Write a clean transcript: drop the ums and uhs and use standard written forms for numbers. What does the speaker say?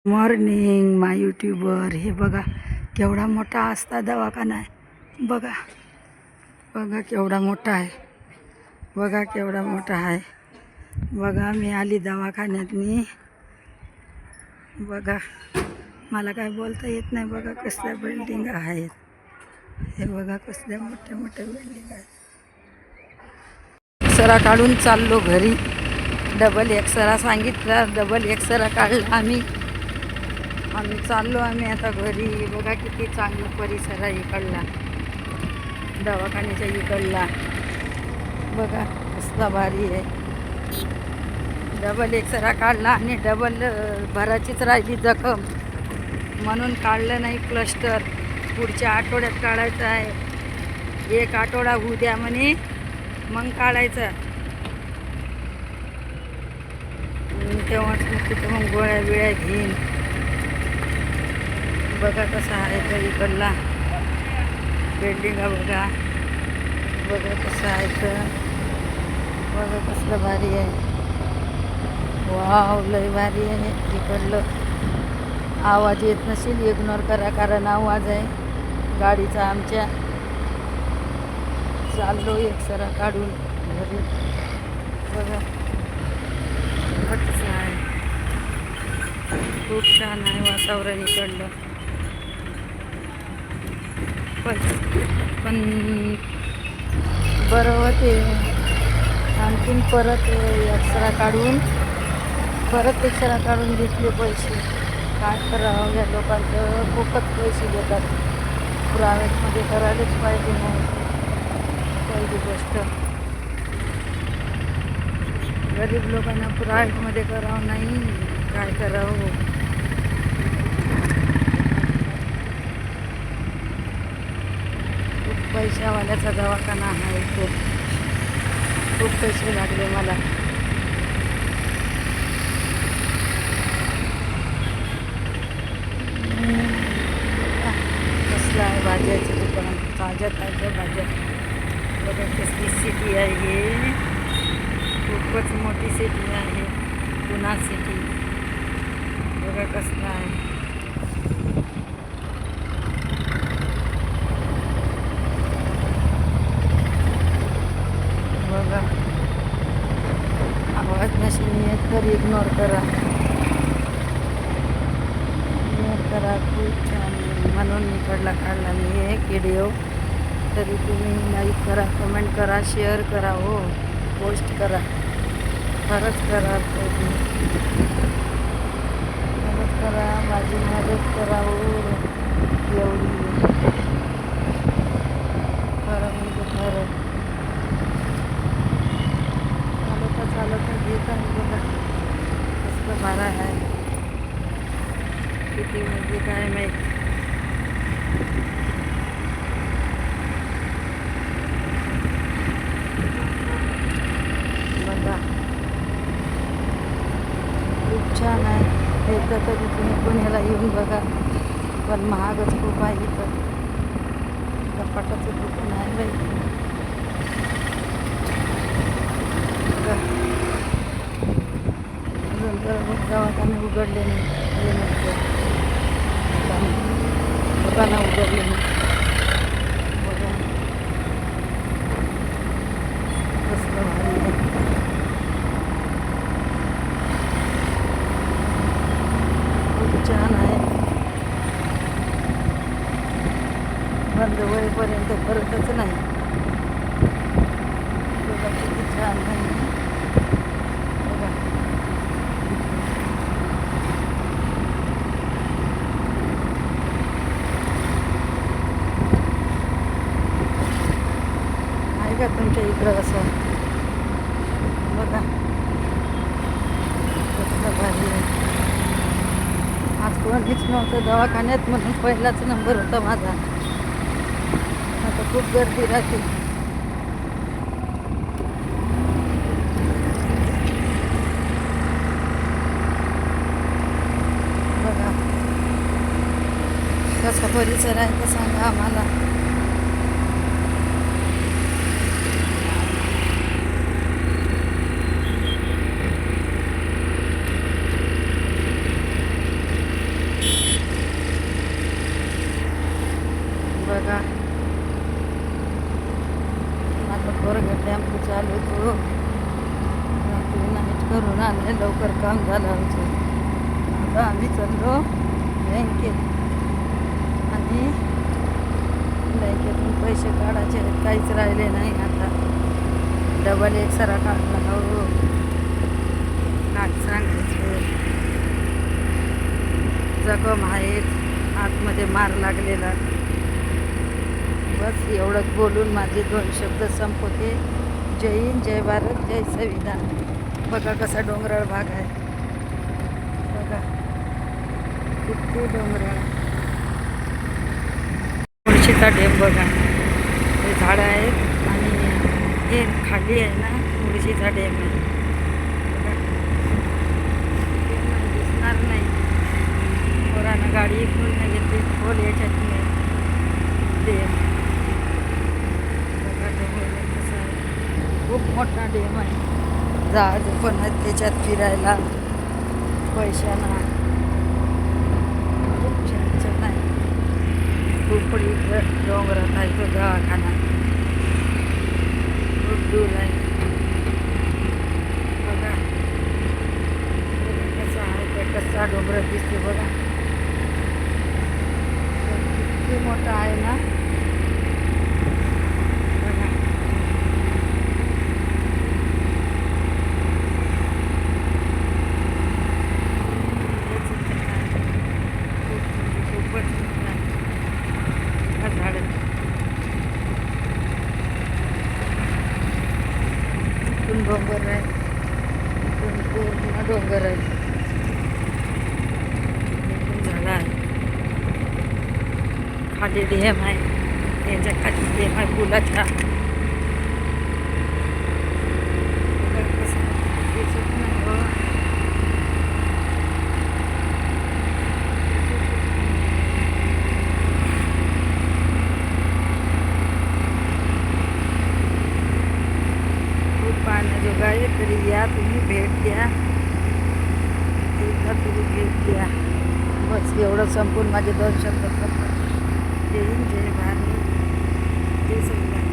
Morning माय YouTuber. हे बघा केवढा मोठा आस्था दवाखाना आहे. बघा बघा केवढा मोठा आहे. बघा केवढा मोठा आहे. बघा मी आली दवाखान्यातनी. बघा मला काय बोलता येत नाही. बघा कसल्या बिल्डिंग आहेत. हे बघा कसल्या मोठ्या मोठ्या बिल्डिंग आहेत. एक्सरा काढून चाललो घरी. डबल एक्सरा सांगितला, डबल एक्सरा काढला आम्ही चाललो आता घरी. बघा किती चांगला परिसर आहे इकडला, दवाखान्याच्या इकडला. बघा कसला भारी आहे. डबल एक्सरा काढला आणि डबल भराचीच राहिली जखम म्हणून काढलं नाही. क्लस्टर पुढच्या आठवड्यात काढायचं आहे. 1 आठवडा होऊ द्या म्हणे, मग काढायचं. तेव्हाच मग गोळ्या बिळ्या घेईन. बघा कसा आहे तर इकडला बिल्डिंग. बघा बघा कसं आहे तर. बघा कसलं भारी आहे. वाव लय भारी आहे. इकडलं आवाज येत नसेल, इग्नोर करा, कारण आवाज आहे गाडीचा आमच्या. चाललो एक्सरा काढून घरी. बघा कसं आहे. खूप छान आहे वातावरण इकडलं. पण बरं होते. आणखीन परत एक्सरा काढून घेतले पैसे. काय करावं, या लोकांचं खूपच पैसे देतात. प्रायव्हेटमध्ये करायलाच पाहिजे. मग पहिली गोष्ट गरीब लोकांना प्रायव्हेटमध्ये करावं नाही. काय करावं. खूप पैशावाल्याचा दवाखाना आहे. खूप पैसे लागले मला. कसलं आहे भाज्याचं दुकान. ताज्या भाज्या. बघा कसली सिटी आहे. खूपच मोठी सिटी आहे, पुणे सिटी. बघा कसलं आहे. बघा आवाज नसेल येत तर इग्नोर करा. खूप छान म्हणून मी काढला मी एक व्हिडिओ. तरी तुम्ही लाईक करा, कमेंट करा, शेअर करा, हो पोस्ट करा. खरंच करा, मदत करा, माझी मदत करा. हो एवढी खरं म्हणजे खरं. चालत घेत आहे. बघा कसलं भारा आहे. किती म्हणजे काय माहीत. बघा खूप छान आहे. एकदा तरी तुम्ही पुण्याला येऊन बघा. पण महागच खूप आहे इथं. कपाटाचं दुकान आहे बाई. अजून तर दवाखाने उघडले नाही. दुकानं उघडले नाही. बघा कसलं भारी आहे. खूप छान आहे. बंद होईपर्यंत करतच नाही. बघा किती छान आहे. बघा आहे का तुमच्या इकडं असं. बघा कसलं भारी आहे. आज कोणीच नव्हतं दवाखान्यात म्हणून पहिलाच नंबर होता माझा. आता खूप गर्दी राहते. बघा कसा परिसर आहे तर सांगा आम्हाला. काम झालं आमचं. आता आम्ही चाललो बँकेत आणि बँकेतून पैसे काढायचे आहेत. काहीच राहिले नाही आता. डबल एक सरा काढला. हो काय सांगायचं. जखम आहेत, आतमध्ये मार लागलेला. बस एवढंच बोलून माझे 2 शब्द संपवते. जय हिंद, जय भारत, जय संविधान. बघा कसा डोंगराळ भाग आहे. बघा किती डोंगराळ. मुळशीचा डेम बघा. हे झाडं आहेत आणि हे खाली आहे ना मुळशीचा डेम आहे. बघा डेम दिसणार नाही. पोरानं गाडी इकडून नाही घेतली. खोल याच्यात नाही डेम. बघा डोंगर कसं आहे. खूप मोठा डेम आहे. जहाज पण आहेत त्याच्यात फिरायला पैशाला. खूप छान छान आहे. झोपडी डोंगरात आहे तो दवाखाना. खूप दूर आहे. बघा कसं आहे ते. कसा डोंगर दिसते बघा. किती मोठा आहे ना. बघा खूपच झाड. इथून डोंगर आहे. इथून पूर्ण डोंगर आहे. इथून झाड आहे. खाली डेम आहे. त्याच्या खाली डेम आहे पुलाच्या. कसं दिसत नाही हो. खूप पाहण्याजोगा आहे. तरी या तुम्ही भेट द्या. एकदा तरी भेट द्या. बस एवढं संपून माझे 2 शब्द. जय हिंद, जय भारत, जय संविधान.